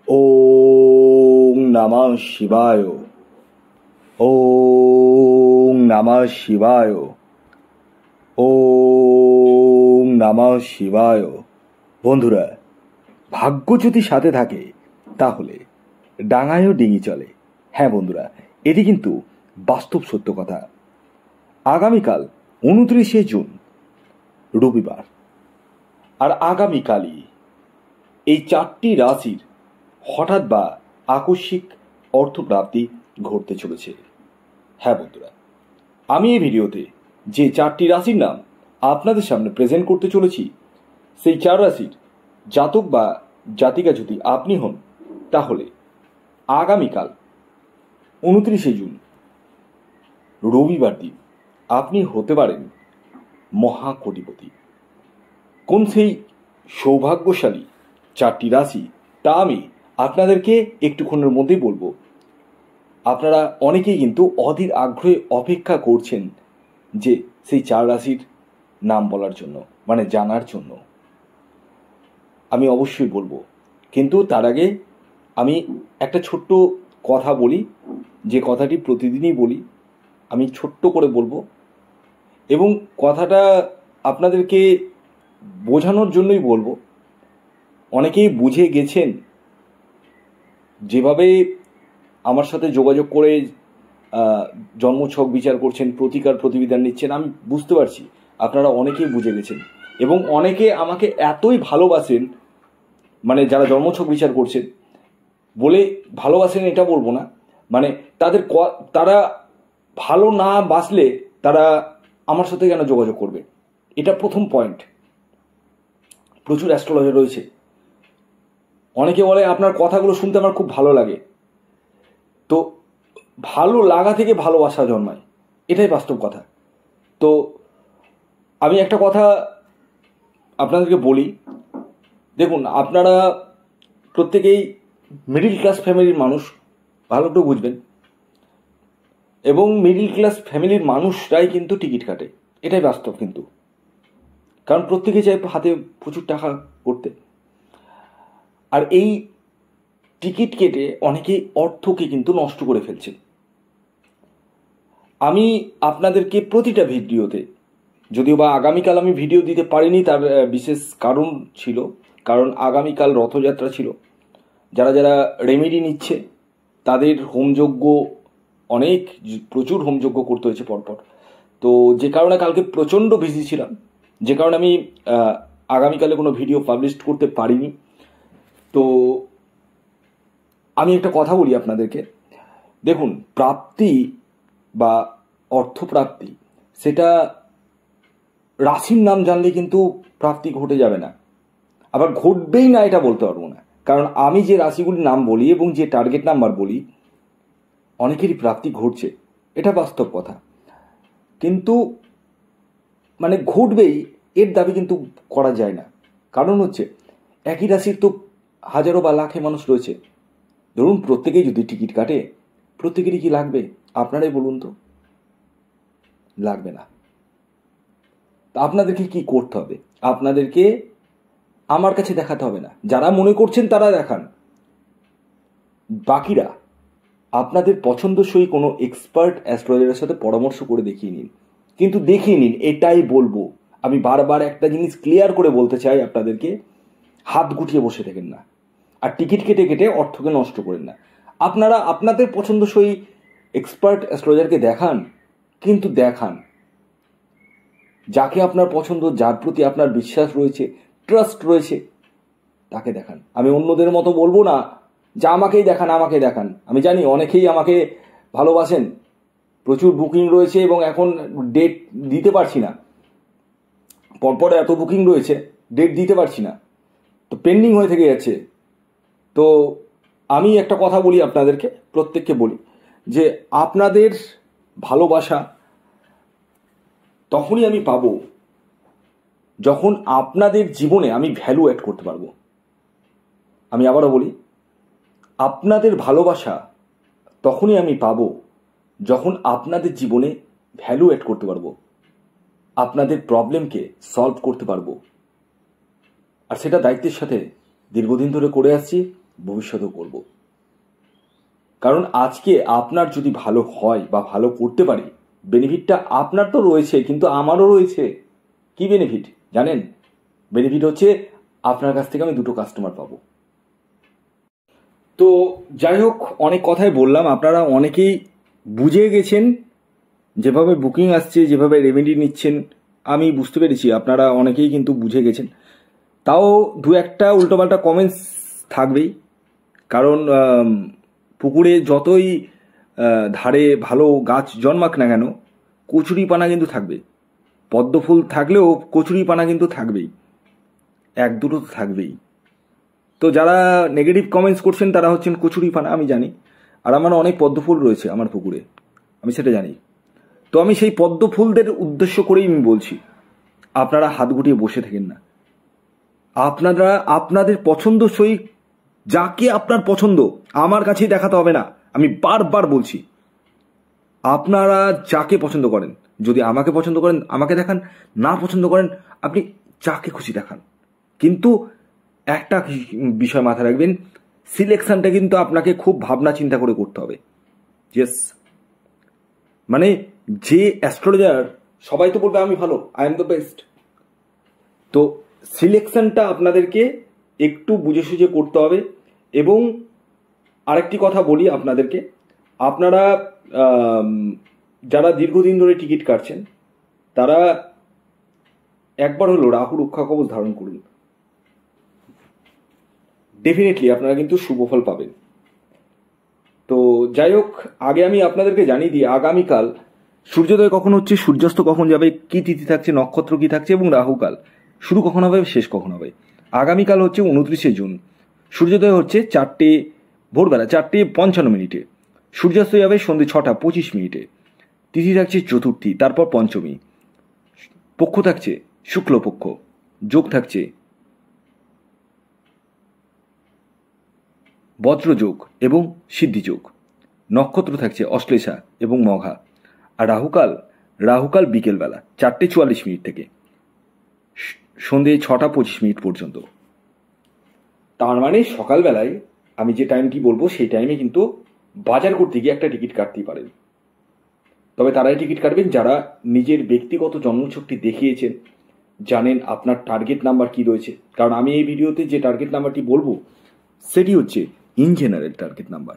ওং নমঃ শিবায়। ওং নমঃ শিবায়। ওং নমঃ শিবায়। বন্ধুরা, ভাগ্য যদি সাথে থাকে তাহলে ডাঙায়ও ডিঙি চলে। হ্যাঁ বন্ধুরা, এটি কিন্তু বাস্তব সত্য কথা। আগামীকাল 29শে জুন রবিবার, আর আগামীকালই এই 4টি রাশির হঠাৎ বা আকস্মিক অর্থপ্রাপ্তি ঘটতে চলেছে। হ্যাঁ বন্ধুরা, আমি এই ভিডিওতে যে 4টি রাশির নাম আপনাদের সামনে প্রেজেন্ট করতে চলেছি, সেই 4 রাশির জাতক বা জাতিকা যদি আপনি হন, তাহলে আগামীকাল 29শে জুন রবিবার দিন আপনি হতে পারেন মহাকোটিপতি। কোন সেই সৌভাগ্যশালী 4টি রাশি, তা আমি আপনাদেরকে একটুক্ষণের মধ্যেই বলবো। আপনারা অনেকেই কিন্তু অধীর আগ্রহে অপেক্ষা করছেন যে সেই 4 রাশির নাম বলার জন্য, মানে জানার জন্য। আমি অবশ্যই বলবো, কিন্তু তার আগে আমি একটা ছোট্ট কথা বলি, যে কথাটি প্রতিদিনই বলি। আমি ছোট্ট করে বলবো, এবং কথাটা আপনাদেরকে বোঝানোর জন্যই বলবো। অনেকেই বুঝে গেছেন, যেভাবে আমার সাথে যোগাযোগ করে জন্মছক বিচার করছেন, প্রতিকার প্রতিবিধান নিচ্ছেন, আমি বুঝতে পারছি আপনারা অনেকেই বুঝে গেছেন। এবং অনেকে আমাকে এতই ভালোবাসেন, মানে যারা জন্মছক বিচার করছেন বলে ভালোবাসেন এটা বলবো না, মানে তারা ভালো না বাসলে তারা আমার সাথে কেন যোগাযোগ করবে, এটা প্রথম পয়েন্ট। প্রচুর অ্যাস্ট্রোলজার রয়েছে, অনেকে বলে আপনার কথাগুলো শুনতে আমার খুব ভালো লাগে। তো ভালো লাগা থেকে ভালোবাসা জন্মায়, এটাই বাস্তব কথা। তো আমি একটা কথা আপনাদেরকে বলি, দেখুন, আপনারা প্রত্যেকেই মিডিল ক্লাস ফ্যামিলির মানুষ, ভালো একটু বুঝবেন। এবং মিডিল ক্লাস ফ্যামিলির মানুষরাই কিন্তু টিকিট কাটে, এটাই বাস্তব। কিন্তু কারণ প্রত্যেকে চায় হাতে প্রচুর টাকা করতে, আর এই টিকিট কেটে অনেকেই অর্থকে কিন্তু নষ্ট করে ফেলছেন। আমি আপনাদেরকে প্রতিটা ভিডিওতে, যদিও বা আগামীকাল আমি ভিডিও দিতে পারিনি, তার বিশেষ কারণ ছিল, কারণ আগামীকাল রথযাত্রা ছিল। যারা যারা রেমেডি নিচ্ছে তাদের হোমযজ্ঞ, প্রচুর হোমযজ্ঞ করতে হয়েছে পরপর। তো যে কারণে কালকে প্রচণ্ড বিজি ছিলাম, যে কারণে আমি আগামীকালে কোনো ভিডিও পাবলিশ করতে পারিনি। তো আমি একটা কথা বলি আপনাদেরকে, দেখুন, প্রাপ্তি বা অর্থপ্রাপ্তি, সেটা রাশির নাম জানলে কিন্তু প্রাপ্তি ঘটে যাবে না, আবার ঘটবেই না এটা বলতে পারবো না। কারণ আমি যে রাশিগুলির নাম বলি এবং যে টার্গেট নাম্বার বলি, অনেকেরই প্রাপ্তি ঘটছে, এটা বাস্তব কথা। কিন্তু মানে ঘটবেই এর দাবি কিন্তু করা যায় না। কারণ হচ্ছে, একই রাশির তো হাজারো বা লাখে মানুষ রয়েছে। ধরুন প্রত্যেকেই যদি টিকিট কাটে, প্রত্যেকেরই কি লাগবে? আপনারাই বলুন তো, লাগবে না। আপনাদেরকে কি করতে হবে? আপনাদেরকে আমার কাছে দেখাতে হবে না, যারা মনে করছেন তারা দেখান। বাকিরা আপনাদের পছন্দসই কোনো এক্সপার্ট অ্যাস্ট্রোলজারের সাথে পরামর্শ করে দেখিয়ে নিন, কিন্তু দেখিয়ে নিন, এটাই বলবো। আমি বারবার একটা জিনিস ক্লিয়ার করে বলতে চাই আপনাদেরকে, হাত গুটিয়ে বসে থাকেন না, আর টিকিট কেটে কেটে অর্থকে নষ্ট করেন না। আপনারা আপনাদের পছন্দসই এক্সপার্ট অ্যাস্ট্রোলজারকে দেখান, কিন্তু দেখান যাকে আপনার পছন্দ, যার প্রতি আপনার বিশ্বাস রয়েছে, ট্রাস্ট রয়েছে, তাকে দেখান। আমি অন্যদের মতো বলবো না যে আমাকেই দেখান, আমাকে দেখান। আমি জানি অনেকেই আমাকে ভালোবাসেন, প্রচুর বুকিং রয়েছে, এবং এখন ডেট দিতে পারছি না, পরপর এত বুকিং রয়েছে, ডেট দিতে পারছি না, তো পেন্ডিং হয়ে থেকে যাচ্ছে। তো আমি একটা কথা বলি আপনাদেরকে, প্রত্যেককে বলি, যে আপনাদের ভালোবাসা তখনই আমি পাবো যখন আপনাদের জীবনে আমি ভ্যালু অ্যাড করতে পারবো। আমি আবারও বলি, আপনাদের ভালোবাসা তখনই আমি পাবো যখন আপনাদের জীবনে ভ্যালু অ্যাড করতে পারবো, আপনাদের প্রবলেমকে সলভ করতে পারবো। আর সেটা দায়িত্বের সাথে দীর্ঘদিন ধরে করে আসছি, ভবিষ্যতেও করব। কারণ আজকে আপনার যদি ভালো হয় বা ভালো করতে পারি, বেনিফিটটা আপনার তো রয়েছে, কিন্তু আমারও রয়েছে। কি বেনিফিট জানেন? বেনিফিট হচ্ছে আপনার কাছ থেকে আমি 2টো কাস্টমার পাবো। তো যাই হোক, অনেক কথাই বললাম, আপনারা অনেকেই বুঝে গেছেন। যেভাবে বুকিং আসছে, যেভাবে রেমেডি নিচ্ছেন, আমি বুঝতে পেরেছি আপনারা অনেকেই কিন্তু বুঝে গেছেন। তাও 2-1টা উল্টোপাল্টা কমেন্টস থাকবেই, কারণ পুকুরে যতই ধারে ভালো গাছ জন্মাক না কেন, কচুরিপানা কিন্তু থাকবে। পদ্ম ফুল থাকলেও কচুরিপানা কিন্তু থাকবেই, 1-2টো তো থাকবেই। তো যারা নেগেটিভ কমেন্টস করছেন তারা হচ্ছেন কচুরিপানা, আমি জানি। আর আমার অনেক পদ্ম ফুল রয়েছে আমার পুকুরে, আমি সেটা জানি। তো আমি সেই পদ্ম ফুলদের উদ্দেশ্য করেই আমি বলছি, আপনারা হাত গুটিয়ে বসে থাকেন না। আপনারা আপনাদের পছন্দসই যাকে আপনার পছন্দ আমার কাছেই দেখাতে হবে না, আমি বারবার বলছি। আপনারা যাকে পছন্দ করেন, যদি আমাকে পছন্দ করেন আমাকে দেখান, না পছন্দ করেন আপনি যাকে খুশি দেখান। কিন্তু একটা বিষয় মাথায় রাখবেন, সিলেকশনটা কিন্তু আপনাকে খুব ভাবনা চিন্তা করে করতে হবে। ইয়েস, মানে যে অ্যাস্ট্রোলজার সবাই তো বলবে আমি ভালো, আই এম দ্য বেস্ট। তো সিলেকশনটা আপনাদেরকে একটু বুঝে সুঝে করতে হবে। এবং আরেকটি কথা বলি আপনাদেরকে, আপনারা যারা দীর্ঘদিন ধরে টিকিট কাটছেন তারা একবার হলো রাহু রক্ষা কবচ ধারণ করুন, ডেফিনেটলি আপনারা কিন্তু শুভফল পাবেন। তো যাই হোক, আগে আমি আপনাদেরকে জানিয়ে দিই আগামীকাল সূর্যোদয় কখন হচ্ছে, সূর্যাস্ত কখন যাবে, কি তিথি থাকছে, নক্ষত্র কি থাকছে এবং রাহুকাল শুরু কখন হবে, শেষ কখন হবে। আগামীকাল হচ্ছে 29শে জুন, সূর্যোদয় হচ্ছে ভোরবেলা 4:55, সূর্যাস্ত যাবে সন্ধ্যে 6:25। তিথি থাকছে চতুর্থী, তারপর পঞ্চমী। পক্ষ থাকছে শুক্লপক্ষ, যোগ থাকছে বজ্রযোগ এবং সিদ্ধিযোগ, নক্ষত্র থাকছে অশ্লেষা এবং মঘা। আর রাহুকাল বিকেলবেলা 4:44 থেকে সন্ধে 6:25 পর্যন্ত। তার মানে সকালবেলায় আমি যে টাইমটি বলবো সেই টাইমে কিন্তু বাজার করতে গিয়ে একটা টিকিট কাটতেই পারেন। তবে তারাই টিকিট কাটবেন যারা নিজের ব্যক্তিগত জন্মছকটি দেখিয়েছেন, জানেন আপনার টার্গেট নাম্বার কি রয়েছে। কারণ আমি এই ভিডিওতে যে টার্গেট নাম্বারটি বলবো সেটি হচ্ছে ইন জেনারেল টার্গেট নাম্বার।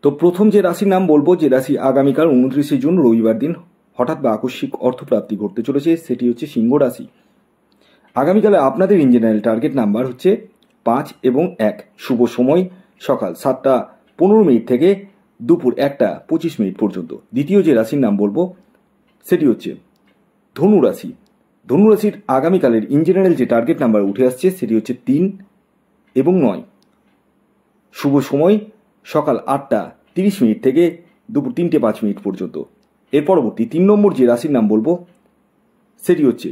তো প্রথম যে রাশির নাম বলবো, যে রাশি আগামীকাল 29শে জুন রবিবার দিন হঠাৎ বা আকস্মিক অর্থপ্রাপ্তি ঘটতে চলেছে, সেটি হচ্ছে সিংহ রাশি। আগামীকালে আপনাদের ইন জেনারেল টার্গেট নাম্বার হচ্ছে 5 এবং 1। শুভ সময় সকাল 7:15 থেকে দুপুর 1:25 পর্যন্ত। দ্বিতীয় যে রাশির নাম বলবো সেটি হচ্ছে ধনু রাশি। ধনু রাশির আগামীকালের ইন জেনারেল যে টার্গেট নাম্বার উঠে আসছে সেটি হচ্ছে 3 এবং 9। শুভ সময় সকাল 8:30 থেকে দুপুর 3:05 পর্যন্ত। এর পরবর্তী 3 নম্বর যে রাশির নাম বলবো সেটি হচ্ছে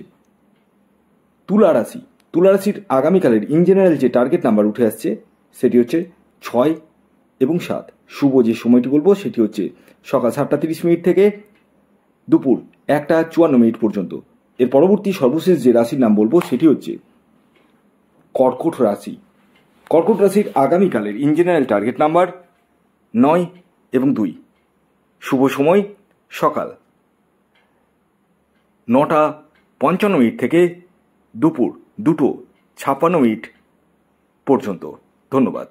তুলা রাশি। তুলা রাশির আগামীকালের ইন জেনারেল যে টার্গেট নাম্বার উঠে আসছে সেটি হচ্ছে 6 এবং 7। শুভ যে সময়টি বলবো সেটি হচ্ছে সকাল 7:30 থেকে দুপুর 1:54 পর্যন্ত। এর পরবর্তী সর্বশেষ যে রাশির নাম বলবো সেটি হচ্ছে কর্কট রাশি। কর্কট রাশির আগামীকালের ইন জেনারেল টার্গেট নাম্বার 9 এবং 2। শুভ সময় সকাল 9:55 থেকে দুপুর 2:56 পর্যন্ত। ধন্যবাদ।